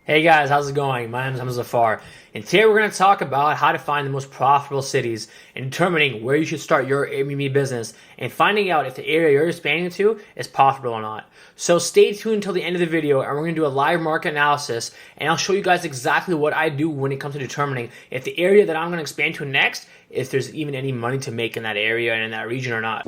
Hey guys, how's it going? My name is Humza Zafar, and today we're going to talk about how to find the most profitable cities and determining where you should start your Airbnb business and finding out if the area you're expanding to is profitable or not. So stay tuned until the end of the video, and we're going to do a live market analysis, and I'll show you guys exactly what I do when it comes to determining if the area that I'm going to expand to next, if there's even any money to make in that area and in that region or not.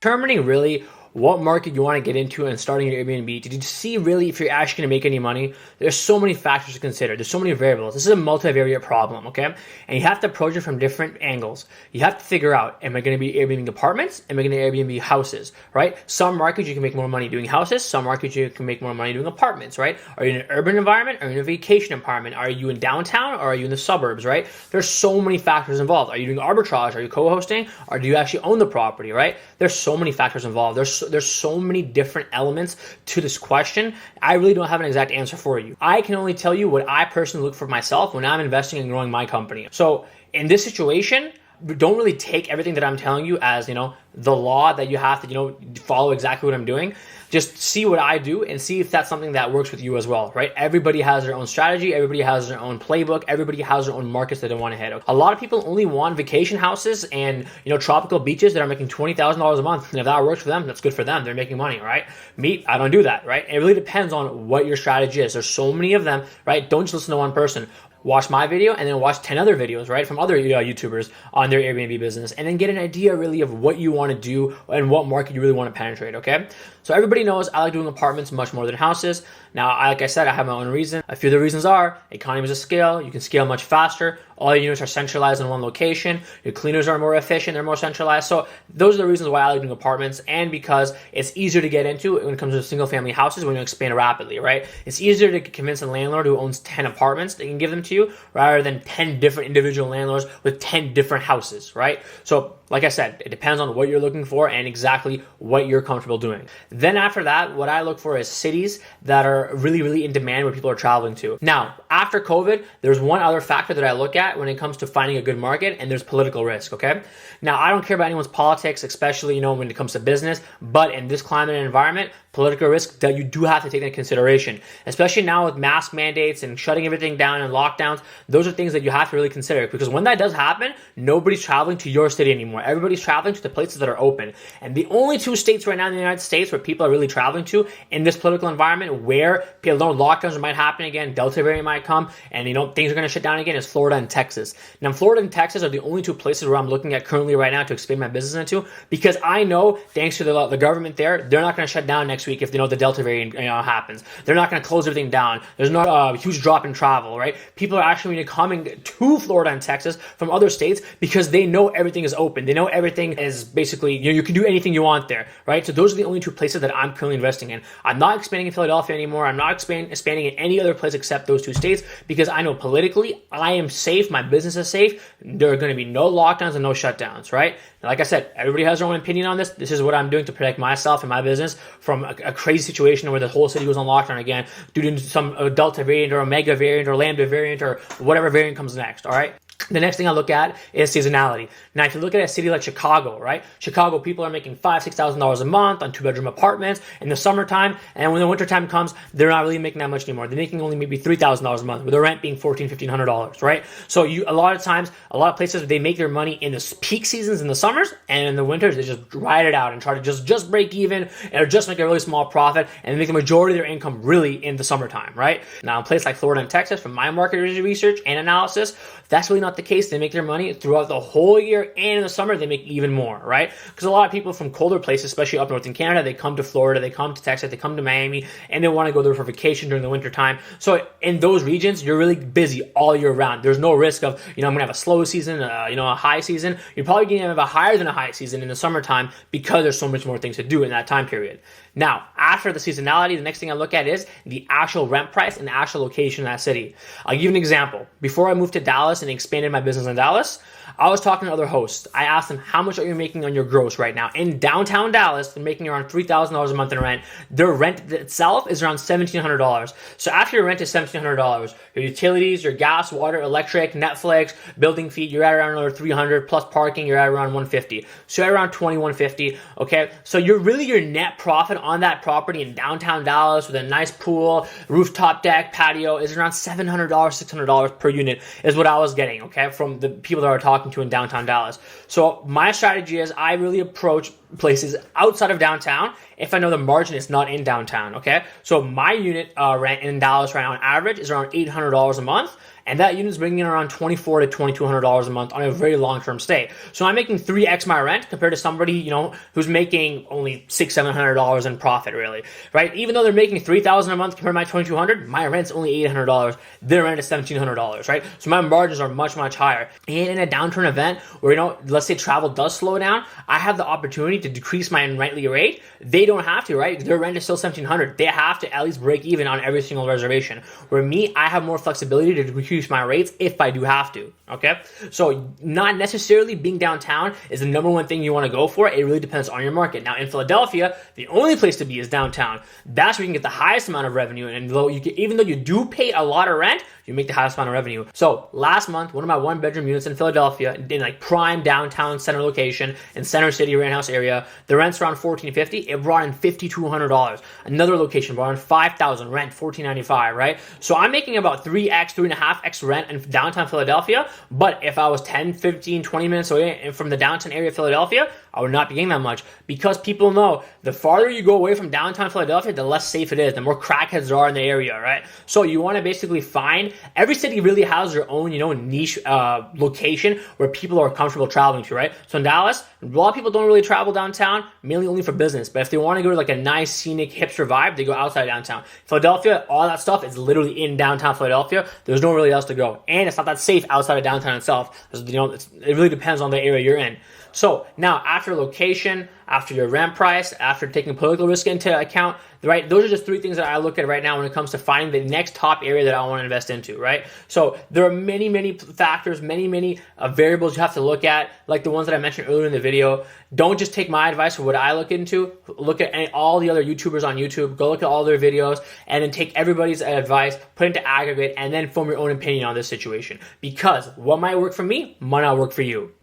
Determining really what market you want to get into and starting your Airbnb to see really if you're actually going to make any money. There's so many factors to consider. There's so many variables. This is a multivariate problem, okay? And you have to approach it from different angles. You have to figure out, am I going to be Airbnb apartments? Am I going to Airbnb houses, right? Some markets you can make more money doing houses. Some markets you can make more money doing apartments, right? Are you in an urban environment? Are you in a vacation environment? Are you in downtown or are you in the suburbs, right? There's so many factors involved. Are you doing arbitrage? Are you co-hosting? Or do you actually own the property, right? There's so many factors involved. There's so many different elements to this question. I really don't have an exact answer for you. I can only tell you what I personally look for myself when I'm investing and growing my company. So in this situation, don't really take everything that I'm telling you as, the law that you have to, follow exactly what I'm doing. Just see what I do and see if that's something that works with you as well, right? Everybody has their own strategy. Everybody has their own playbook. Everybody has their own markets that they want to hit. A lot of people only want vacation houses and, tropical beaches that are making $20,000 a month. And if that works for them, that's good for them. They're making money, right? Me, I don't do that, right? It really depends on what your strategy is. There's so many of them, right? Don't just listen to one person. Watch my video and then watch 10 other videos, right, from other YouTubers on their Airbnb business, and then get an idea really of what you want to do and what market you really want to penetrate, okay? So everybody knows I like doing apartments much more than houses. Now, like I said, I have my own reason. A few of the reasons are economies of scale. You can scale much faster. All your units are centralized in one location. Your cleaners are more efficient. They're more centralized. So those are the reasons why I like doing apartments, and because it's easier to get into when it comes to single family houses when you expand rapidly, right? It's easier to convince a landlord who owns 10 apartments they can give them to you rather than 10 different individual landlords with 10 different houses, right? So like I said, it depends on what you're looking for and exactly what you're comfortable doing. Then after that, what I look for is cities that are really, really in demand where people are traveling to. Now, after COVID, there's one other factor that I look at when it comes to finding a good market, and there's political risk, okay? Now, I don't care about anyone's politics, especially, when it comes to business, but in this climate and environment, political risk that you do have to take into consideration, especially now with mask mandates and shutting everything down and lockdowns. Those are things that you have to really consider, because when that does happen, nobody's traveling to your city anymore. Everybody's traveling to the places that are open. And the only two states right now in the United States where people are really traveling to in this political environment where lockdowns might happen again, Delta variant might come, and things are going to shut down again, is Florida and Texas. Now, Florida and Texas are the only two places where I'm looking at currently right now to expand my business into, because I know, thanks to the government there, they're not going to shut down next week if the Delta variant happens. They're not going to close everything down. There's no huge drop in travel, right? People are actually coming to Florida and Texas from other states because they know everything is open. They know everything is basically, you can do anything you want there, right? So those are the only two places that I'm currently investing in. I'm not expanding in Philadelphia anymore. I'm not expanding in any other place except those two states, because I know politically I am safe. My business is safe. There are going to be no lockdowns and no shutdowns, right? And like I said, everybody has their own opinion on this. This is what I'm doing to protect myself and my business from a crazy situation where the whole city goes on lockdown again due to some Delta variant or Omega variant or Lambda variant or whatever variant comes next, all right? The next thing I look at is seasonality. Now, if you look at a city like Chicago, right? Chicago, people are making $5,000, $6,000 a month on 2-bedroom apartments in the summertime, and when the wintertime comes, they're not really making that much anymore. They're making only maybe $3,000 a month, with the rent being $1,400, $1,500, right? So a lot of times, a lot of places, they make their money in the peak seasons in the summers, and in the winters, they just ride it out and try to just break even or just make a really small profit and make the majority of their income really in the summertime, right? Now, in places like Florida and Texas, from my market research and analysis, that's really not the case. They make their money throughout the whole year, and in the summer they make even more, right? Because a lot of people from colder places, especially up north in Canada, they come to Florida, they come to Texas, they come to Miami, and they want to go there for vacation during the winter time. So in those regions, you're really busy all year round. There's no risk of, I'm going to have a slow season, a high season. You're probably going to have a higher than a high season in the summertime because there's so much more things to do in that time period. Now, after the seasonality, the next thing I look at is the actual rent price and the actual location in that city. I'll give you an example. Before I moved to Dallas and expanded expanded my business in Dallas, I was talking to other hosts. I asked them, how much are you making on your gross right now? In downtown Dallas, they're making around $3,000 a month in rent. Their rent itself is around $1,700. So after your rent is $1,700, your utilities, your gas, water, electric, Netflix, building fee, you're at around another $300 plus parking, you're at around $150. So you're at around $2,150. Okay, so your net profit on that property in downtown Dallas with a nice pool, rooftop deck, patio is around $700, $600 per unit is what I was getting. Okay, from the people that I were talking to in downtown Dallas. So my strategy is I really approach places outside of downtown if I know the margin is not in downtown. Okay, so my unit rent in Dallas right now on average is around $800 a month. And that unit is bringing in around $2,400 to $2,200 a month on a very long-term stay. So I'm making 3x my rent compared to somebody, who's making only $600, $700 in profit, really, right? Even though they're making $3,000 a month compared to my $2,200, my rent's only $800. Their rent is $1,700, right? So my margins are much, much higher. And in a downturn event where, let's say travel does slow down, I have the opportunity to decrease my nightly rate. They don't have to, right? Their rent is still $1,700. They have to at least break even on every single reservation. Where me, I have more flexibility to decrease my rates if I do have to. Okay, so not necessarily being downtown is the number one thing you want to go for. It really depends on your market. Now in Philadelphia, the only place to be is downtown. That's where you can get the highest amount of revenue, and even though you do pay a lot of rent, you make the highest amount of revenue. So last month, one of my one-bedroom units in Philadelphia, in like prime downtown center location in Center City, House area, the rent's around $1,450. It brought in $5,200. Another location brought in $5,000, rent $1,495. Right? So I'm making about 3x, 3.5x rent in downtown Philadelphia. But if I was 10, 15, 20 minutes away from the downtown area of Philadelphia, I would not be getting that much, because people know the farther you go away from downtown Philadelphia, the less safe it is, the more crackheads there are in the area, right? So you want to basically find, every city really has their own, niche location where people are comfortable traveling to, right? So in Dallas, a lot of people don't really travel downtown, mainly only for business. But if they want to go to like a nice scenic hipster vibe, they go outside downtown. Philadelphia, all that stuff is literally in downtown Philadelphia. There's nowhere really else to go, and it's not that safe outside of downtown itself. It really depends on the area you're in. So now after location, after your rent price, after taking political risk into account, right? Those are just three things that I look at right now when it comes to finding the next top area that I want to invest into, right? So there are many, many factors, many variables you have to look at, like the ones that I mentioned earlier in the video. Don't just take my advice for what I look into. Look at all the other YouTubers on YouTube. Go look at all their videos, and then take everybody's advice, put it into aggregate, and then form your own opinion on this situation. Because what might work for me might not work for you.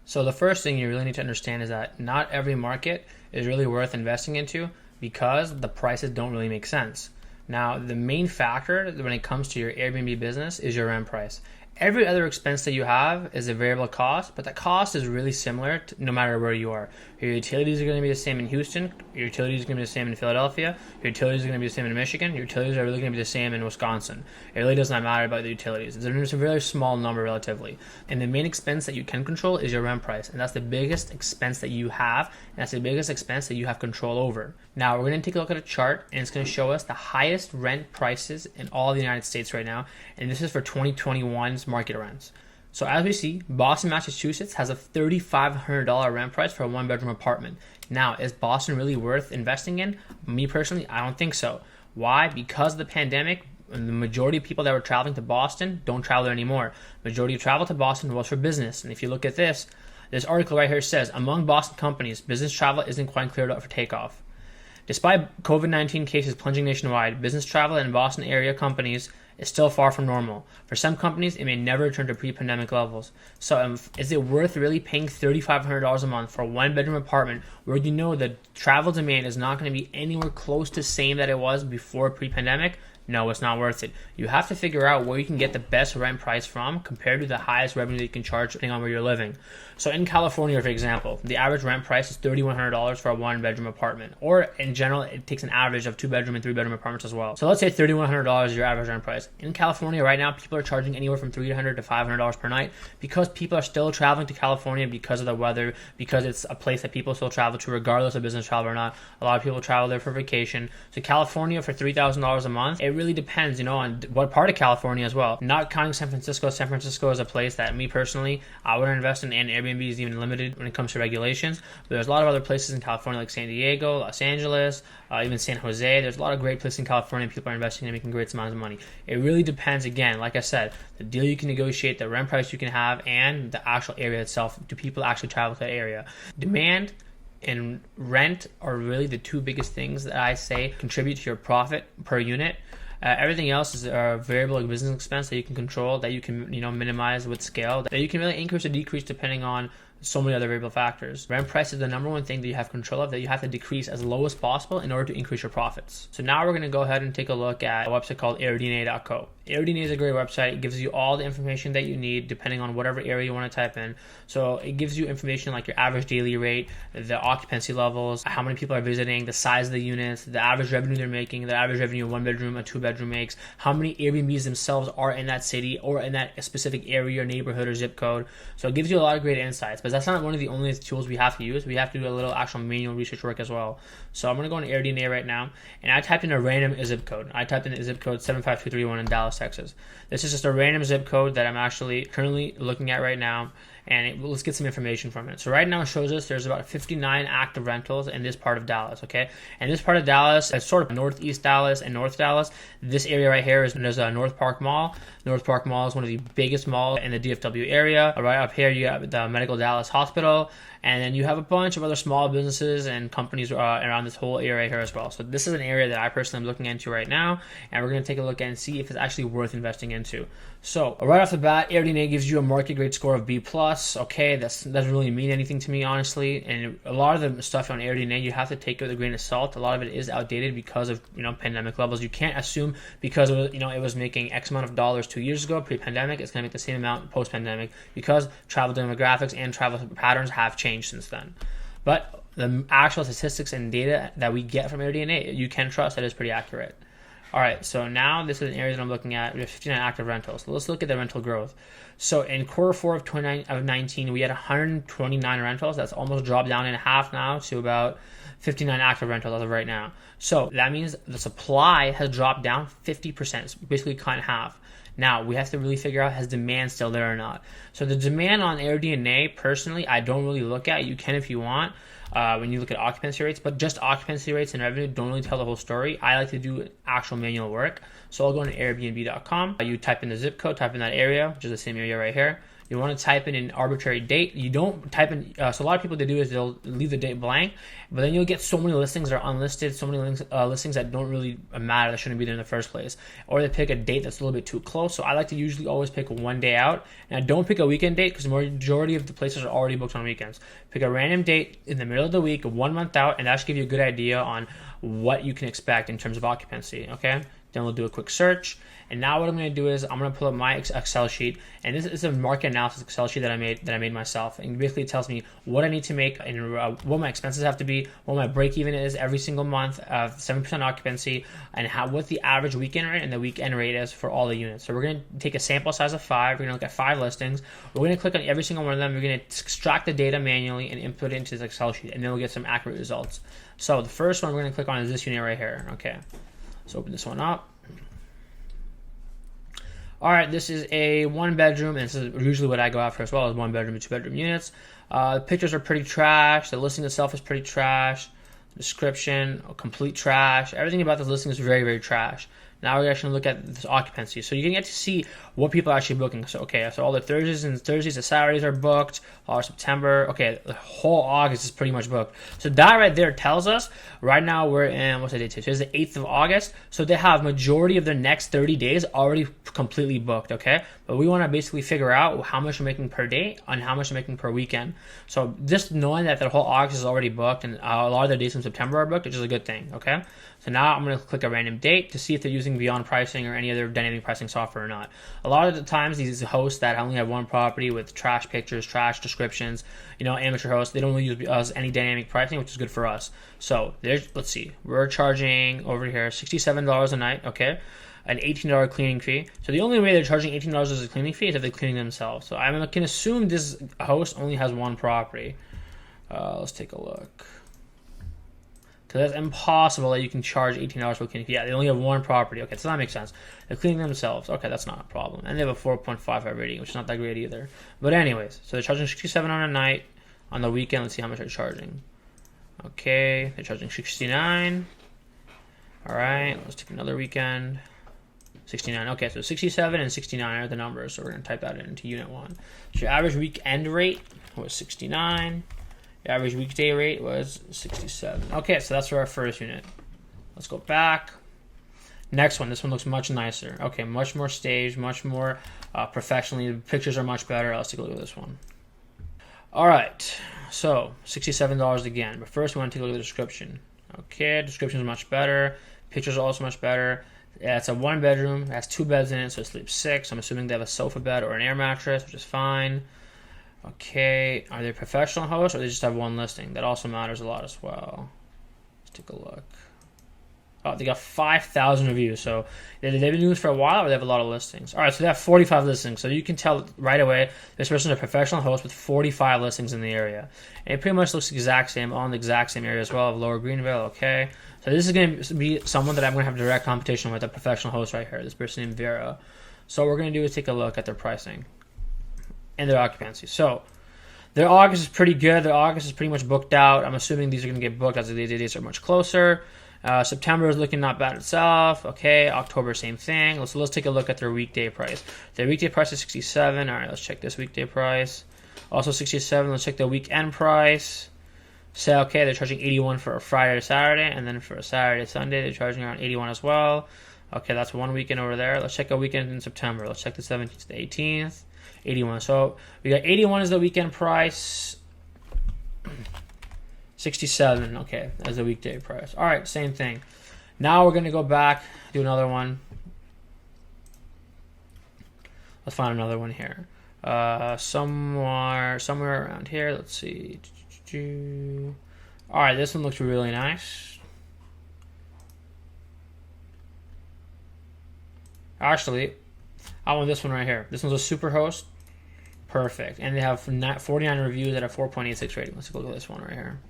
So the first thing you really need to understand is that not every market is really worth investing into, because the prices don't really make sense. Now, the main factor when it comes to your Airbnb business is your rent price. Every other expense that you have is a variable cost, but the cost is really similar no matter where you are. Your utilities are going to be the same in Houston. Your utilities are going to be the same in Philadelphia. Your utilities are going to be the same in Michigan. Your utilities are really going to be the same in Wisconsin. It really does not matter about the utilities. There's a very small number relatively. And the main expense that you can control is your rent price. And that's the biggest expense that you have. And that's the biggest expense that you have control over. Now, we're going to take a look at a chart, and it's going to show us the highest rent prices in all the United States right now. And this is for 2021's market rents. So as we see, Boston, Massachusetts has a $3,500 rent price for a one-bedroom apartment. Now, is Boston really worth investing in? Me personally, I don't think so. Why? Because of the pandemic, the majority of people that were traveling to Boston don't travel there anymore. Majority of travel to Boston was for business. And if you look at this article right here says, among Boston companies, business travel isn't quite cleared up for takeoff. Despite COVID-19 cases plunging nationwide, business travel in Boston area companies is still far from normal. For some companies, it may never return to pre-pandemic levels. So is it worth really paying $3,500 a month for a one-bedroom apartment where you know the travel demand is not going to be anywhere close to the same that it was before pre-pandemic? No, it's not worth it. You have to figure out where you can get the best rent price from compared to the highest revenue that you can charge depending on where you're living. So in California, for example, the average rent price is $3,100 for a one-bedroom apartment. Or in general, it takes an average of two-bedroom and three-bedroom apartments as well. So let's say $3,100 is your average rent price. In California right now, people are charging anywhere from $300 to $500 per night because people are still traveling to California because of the weather, because it's a place that people still travel to regardless of business travel or not. A lot of people travel there for vacation. So California for $3,000 a month, it really depends, you know, on what part of California as well. Not counting San Francisco. San Francisco is a place that me personally, I wouldn't invest in, and Airbnb is even limited when it comes to regulations. But there's a lot of other places in California like San Diego, Los Angeles, even San Jose. There's a lot of great places in California. People are investing and making great amounts of money. It really depends, again, like I said, the deal you can negotiate, the rent price you can have, and the actual area itself. Do people actually travel to that area? Demand and rent are really the two biggest things that I say contribute to your profit per unit. Everything else is a variable business expense that you can control, that you can, you know, minimize with scale, that you can really increase or decrease depending on so many other variable factors. Rent price is the number one thing that you have control of, that you have to decrease as low as possible in order to increase your profits. So now we're going to go ahead and take a look at a website called AirDNA.co. AirDNA is a great website. It gives you all the information that you need depending on whatever area you want to type in. So it gives you information like your average daily rate, the occupancy levels, how many people are visiting, the size of the units, the average revenue they're making, the average revenue a 1-bedroom, a 2-bedroom makes, how many Airbnbs themselves are in that city or in that specific area or neighborhood or zip code. So it gives you a lot of great insights, but that's not one of the only tools we have to use. We have to do a little actual manual research work as well. So I'm going to go into AirDNA right now, and I typed in a random zip code. I typed in a zip code 75231 in Dallas, Texas. This is just a random zip code that I'm actually currently looking at right now, and let's get some information from it. So right now it shows us there's about 59 active rentals in this part of Dallas, okay? And this part of Dallas is sort of northeast Dallas and north Dallas. This area right here is, there's a North Park Mall. North Park Mall is one of the biggest malls in the DFW area. Right up here you have the Medical Dallas Hospital, and then you have a bunch of other small businesses and companies around this whole area right here as well. So this is an area that I personally am looking into right now, and we're going to take a look and see if it's actually worth investing into. So right off the bat, AirDNA gives you a market grade score of B+. Okay, that doesn't really mean anything to me, honestly. And a lot of the stuff on AirDNA you have to take it with a grain of salt. A lot of it is outdated because of, you know, pandemic levels. You can't assume because it was, you know, it was making X amount of dollars 2 years ago pre-pandemic, it's going to make the same amount post-pandemic, because travel demographics and travel patterns have changed since then. But the actual statistics and data that we get from AirDNA, you can trust that is pretty accurate. All right, so now this is an area that I'm looking at. We have 59 active rentals. So let's look at the rental growth. So in Q4 of 2019, we had 129 rentals. That's almost dropped down in half now to about 59 active rentals as of right now. So that means the supply has dropped down 50%. It's basically cut in half. Now, we have to really figure out, has demand still there or not? So the demand on AirDNA, personally, I don't really look at. You can if you want, when you look at occupancy rates, but just occupancy rates and revenue don't really tell the whole story. I like to do actual manual work. So I'll go into Airbnb.com. You type in the zip code, type in that area, which is the same area right here. You want to type in an arbitrary date. You don't type in, so a lot of people, they do is they'll leave the date blank, but then you'll get so many listings that are unlisted, so many listings that don't really matter, that shouldn't be there in the first place. Or they pick a date that's a little bit too close. So I like to usually always pick one day out, and I don't pick a weekend date because the majority of the places are already booked on weekends. Pick a random date in the middle of the week, 1 month out, and that should give you a good idea on what you can expect in terms of occupancy, okay? Then we'll do a quick search. And now what I'm going to do is I'm going to pull up my Excel sheet, and this is a market analysis Excel sheet that I made myself. And basically it tells me what I need to make and what my expenses have to be, what my break even is every single month, 7% occupancy, and what the average weekend rate and the weekend rate is for all the units. So we're going to take a sample size of 5. We're going to look at 5 listings. We're going to click on every single one of them. We're going to extract the data manually and input it into this Excel sheet, and then we'll get some accurate results. So the first one we're going to click on is this unit right here. Okay, so open this one up. All right, this is a 1-bedroom, and this is usually what I go after as well, is 1-bedroom and 2-bedroom units. The pictures are pretty trash. The listing itself is pretty trash. The description, complete trash. Everything about this listing is very, very trash. Now we're actually going to look at this occupancy. So you can get to see what people are actually booking. So, okay, so all the Thursdays, the Saturdays are booked. All September. Okay, the whole August is pretty much booked. So that right there tells us right now we're in, what's the date? Today's the 8th of August. So they have majority of their next 30 days already completely booked, okay? But we want to basically figure out how much we're making per day and how much we're making per weekend. So just knowing that the whole August is already booked and a lot of their days from September are booked, which is a good thing, okay? So now I'm going to click a random date to see if they're using Beyond Pricing or any other dynamic pricing software or not. A lot of the times, these hosts that only have one property with trash pictures, trash descriptions, you know, amateur hosts, they don't really use any dynamic pricing, which is good for us. So let's see. We're charging over here $67 a night, okay? An $18 cleaning fee. So the only way they're charging $18 as a cleaning fee is if they're cleaning themselves. So I can assume this host only has one property. Let's take a look. So that's impossible that you can charge $18 for cleaning fee. Yeah, they only have one property. Okay, so that makes sense. They're cleaning themselves. Okay, that's not a problem. And they have a 4.55 rating, which is not that great either. But anyways, so they're charging $67 on a night. On the weekend, let's see how much they're charging. Okay, they're charging $69. All right, let's take another weekend. 69. Okay, so 67 and 69 are the numbers. So we're going to type that into unit 1. So your average weekend rate was 69. Your average weekday rate was 67. Okay, so that's for our first unit. Let's go back. Next one. This one looks much nicer. Okay, much more staged, much more professionally. The pictures are much better. Let's take a look at this one. All right, so $67 again. But first, we want to take a look at the description. Okay, description is much better. Pictures are also much better. Yeah, it's a 1-bedroom. It has 2 beds in it, so it sleeps 6. I'm assuming they have a sofa bed or an air mattress, which is fine. Okay, are they professional hosts or they just have one listing? That also matters a lot as well. Let's take a look. Oh, they got 5,000 reviews, so they've been doing this for a while or they have a lot of listings. All right, so they have 45 listings, so you can tell right away this person is a professional host with 45 listings in the area. And it pretty much looks the exact same, all in the exact same area as well, of Lower Greenville, okay. So this is going to be someone that I'm going to have direct competition with, a professional host right here, this person named Vera. So what we're going to do is take a look at their pricing and their occupancy. So their August is pretty good. Their August is pretty much booked out. I'm assuming these are going to get booked as the dates are much closer. September is looking not bad itself. Okay, October, same thing. Let's take a look at their weekday price. Their weekday price is 67. All right, let's check this weekday price. Also 67. Let's check the weekend price. So, okay, they're charging 81 for a Friday to Saturday, and then for a Saturday to Sunday, they're charging around 81 as well. Okay, that's one weekend over there. Let's check a weekend in September. Let's check the 17th to the 18th. 81. So we got 81 as the weekend price. 67, okay, as the weekday price. All right, same thing. Now we're going to go back, do another one. Let's find another one here. Somewhere around here. Let's see. All right, this one looks really nice. Actually, I want this one right here. This one's a super host. Perfect. And they have 49 reviews at a 4.86 rating. Let's take a look at this one right here.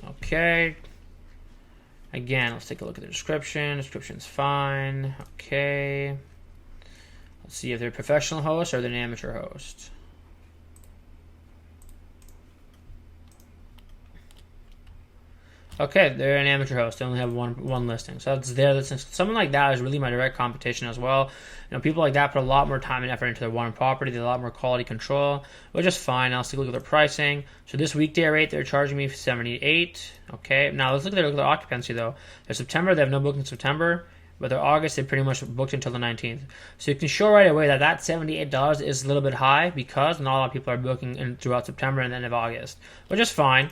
Okay. Again, let's take a look at the description. Description's fine. Okay. Let's see if they're a professional host or they're an amateur host. Okay, they're an amateur host. They only have one listing. So that's their listing. Someone like that is really my direct competition as well. You know, people like that put a lot more time and effort into their one property. They have a lot more quality control, which is fine. Now let's take a look at their pricing. So this weekday rate, they're charging me $78. Okay, now let's look at their occupancy though. Their September, they have no booking in September. But their August, they pretty much booked until the 19th. So you can show right away that $78 is a little bit high because not a lot of people are booking throughout September and the end of August, which is fine.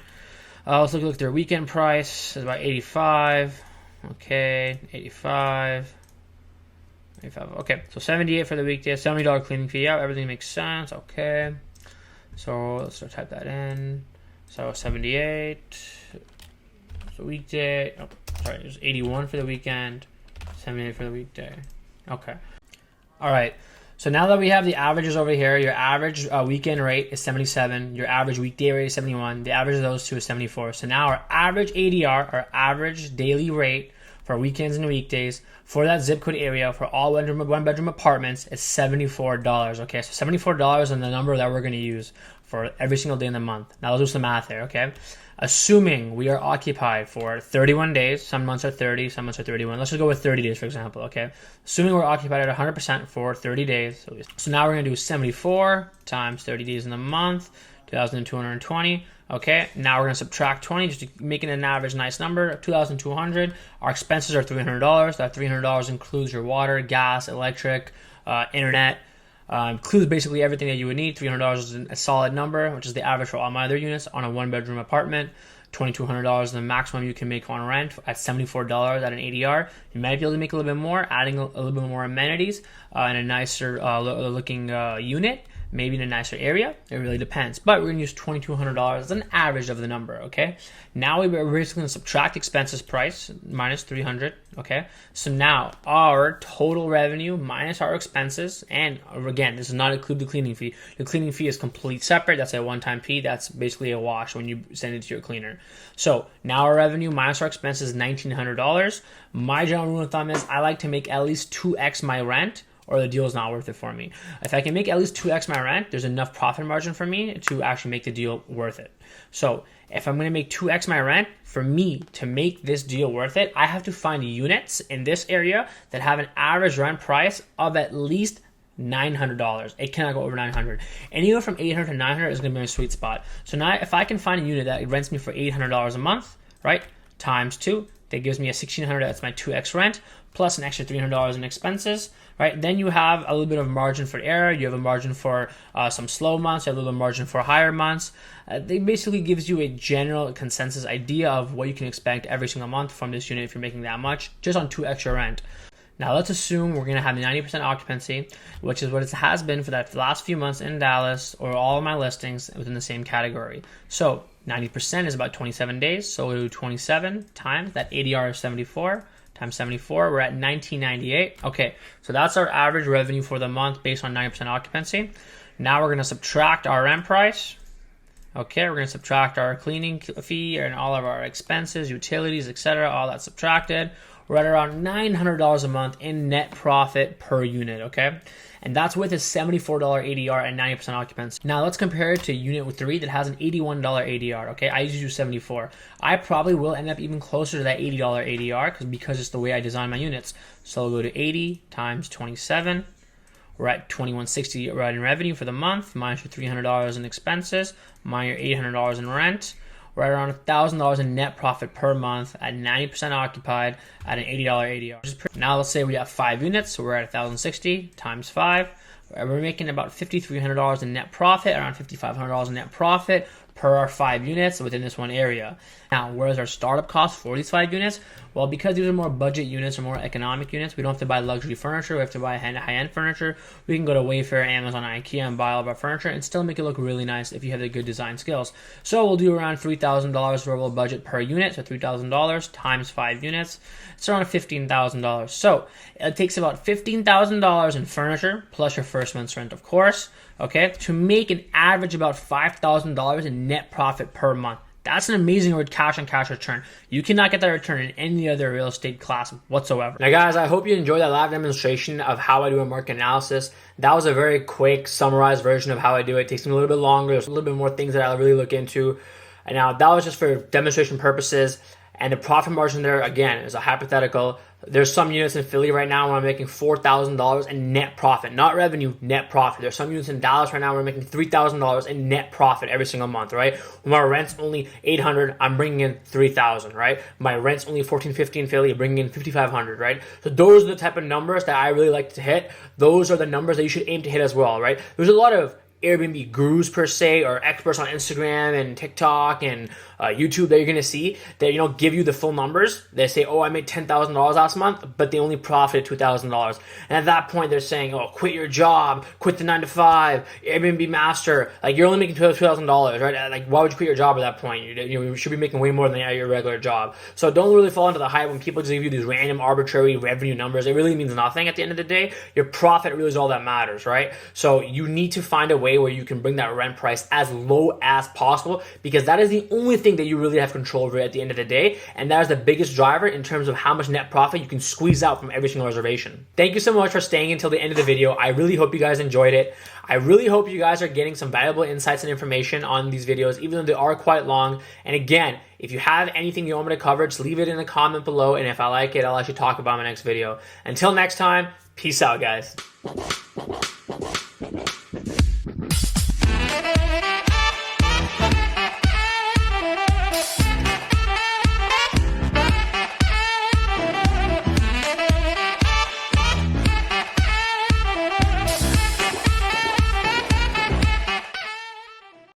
Let's look at their weekend price. It's about 85. Okay, 85. 85. Okay, so 78 for the weekday. $70 cleaning fee. Yeah, everything makes sense. Okay. So let's start type that in. So 78. So weekday. Oh, sorry, there's 81 for the weekend. 78 for the weekday. Okay. All right. So now that we have the averages over here, your average weekend rate is 77. Your average weekday rate is 71. The average of those two is 74. So now our average ADR, our average daily rate for weekends and weekdays for that zip code area for all one-bedroom apartments is $74. Okay, so $74 is the number that we're going to use for every single day in the month. Now let's do some math here, okay? Assuming we are occupied for 31 days, some months are 30, some months are 31. Let's just go with 30 days, for example, okay? Assuming we're occupied at 100% for 30 days. So now we're going to do 74 times 30 days in the month, 2,220. Okay, now we're going to subtract 20 just to make it an average nice number, 2,200. Our expenses are $300. That $300 includes your water, gas, electric, internet. Includes basically everything that you would need. $300 is a solid number, which is the average for all my other units on a one-bedroom apartment. $2,200 is the maximum you can make on rent at $74 at an ADR. You might be able to make a little bit more, adding a little bit more amenities and a nicer looking unit. maybe in a nicer area. It really depends. But we're going to use $2,200 as an average of the number, okay? Now we're basically going to subtract expenses price minus 300, okay? So now our total revenue minus our expenses, and again, this does not include the cleaning fee. Your cleaning fee is complete separate. That's a one-time fee. That's basically a wash when you send it to your cleaner. So now our revenue minus our expenses is $1,900. My general rule of thumb is I like to make at least 2x my rent, or the deal is not worth it for me. If I can make at least 2x my rent, there's enough profit margin for me to actually make the deal worth it. So if I'm going to make 2x my rent, for me to make this deal worth it, I have to find units in this area that have an average rent price of at least $900. It cannot go over 900. Anywhere from 800 to 900 is going to be my sweet spot. So now if I can find a unit that rents me for $800 a month, right, times 2, that gives me a $1,600, that's my 2x rent, plus an extra $300 in expenses, right? Then you have a little bit of margin for error. You have a margin for some slow months. You have a little bit of margin for higher months. They basically gives you a general consensus idea of what you can expect every single month from this unit if you're making that much, just on 2 extra rent. Now let's assume we're going to have 90% occupancy, which is what it has been for the last few months in Dallas, or all of my listings within the same category. So 90% is about 27 days. So we'll do 27 times that ADR is 74 times 74. We're at $1,998. Okay, so that's our average revenue for the month based on 90% occupancy. Now we're going to subtract our rent price. Okay, we're going to subtract our cleaning fee and all of our expenses, utilities, etc. All that subtracted. We're at around $900 a month in net profit per unit, okay? And that's with a $74 ADR and 90% occupancy. Now let's compare it to unit with 3 that has an $81 ADR, okay? I usually do 74. I probably will end up even closer to that $80 ADR because it's the way I design my units. So I'll go to 80 times 27. We're at $2,160 right in revenue for the month, minus your $300 in expenses, minus your $800 in rent. We're at around $1,000 in net profit per month at 90% occupied at an $80 ADR. Now let's say we have 5 units, so we're at $1,060 times 5. We're making about $5,300 in net profit, around $5,500 in net profit per our 5 units within this one area. Now, where's our startup cost for these 5 units? Well, because these are more budget units or more economic units, we don't have to buy luxury furniture. We have to buy high-end furniture. We can go to Wayfair, Amazon, IKEA, and buy all of our furniture and still make it look really nice if you have the good design skills. So we'll do around $3,000 variable budget per unit, so $3,000 times 5 units. It's around $15,000. So it takes about $15,000 in furniture, plus your first month's rent, of course, okay, to make an average about $5,000 in net profit per month. That's an amazing cash-on-cash return. You cannot get that return in any other real estate class whatsoever. Now, guys, I hope you enjoyed that live demonstration of how I do a market analysis. That was a very quick, summarized version of how I do it. It takes me a little bit longer. There's a little bit more things that I really look into. And now, that was just for demonstration purposes. And the profit margin there, again, is a hypothetical. There's some units in Philly right now where I'm making $4,000 in net profit, not revenue, net profit. There's some units in Dallas right now where I'm making $3,000 in net profit every single month, right? When my rent's only $800, I'm bringing in $3,000, right? My rent's only $1,450 in Philly, I'm bringing in $5,500, right? So those are the type of numbers that I really like to hit. Those are the numbers that you should aim to hit as well, right? There's a lot of Airbnb gurus per se, or experts on Instagram and TikTok and YouTube that you're going to see that, you know, give you the full numbers. They say, oh, I made $10,000 last month, but they only profited $2,000. And at that point, they're saying, oh, quit your job, quit the 9-to-5, Airbnb master. Like, you're only making $2,000, right? Like, why would you quit your job at that point? You should be making way more than your regular job. So don't really fall into the hype when people just give you these random arbitrary revenue numbers. It really means nothing at the end of the day. Your profit really is all that matters, right? So you need to find a way where you can bring that rent price as low as possible, because that is the only thing that you really have control over at the end of the day, and that is the biggest driver in terms of how much net profit you can squeeze out from every single reservation. Thank you so much for staying until the end of the video. I really hope you guys enjoyed it. I really hope you guys are getting some valuable insights and information on these videos, even though they are quite long. And again, if you have anything you want me to cover, just leave it in the comment below, and if I like it, I'll actually talk about it in my next video. Until next time, peace out, guys.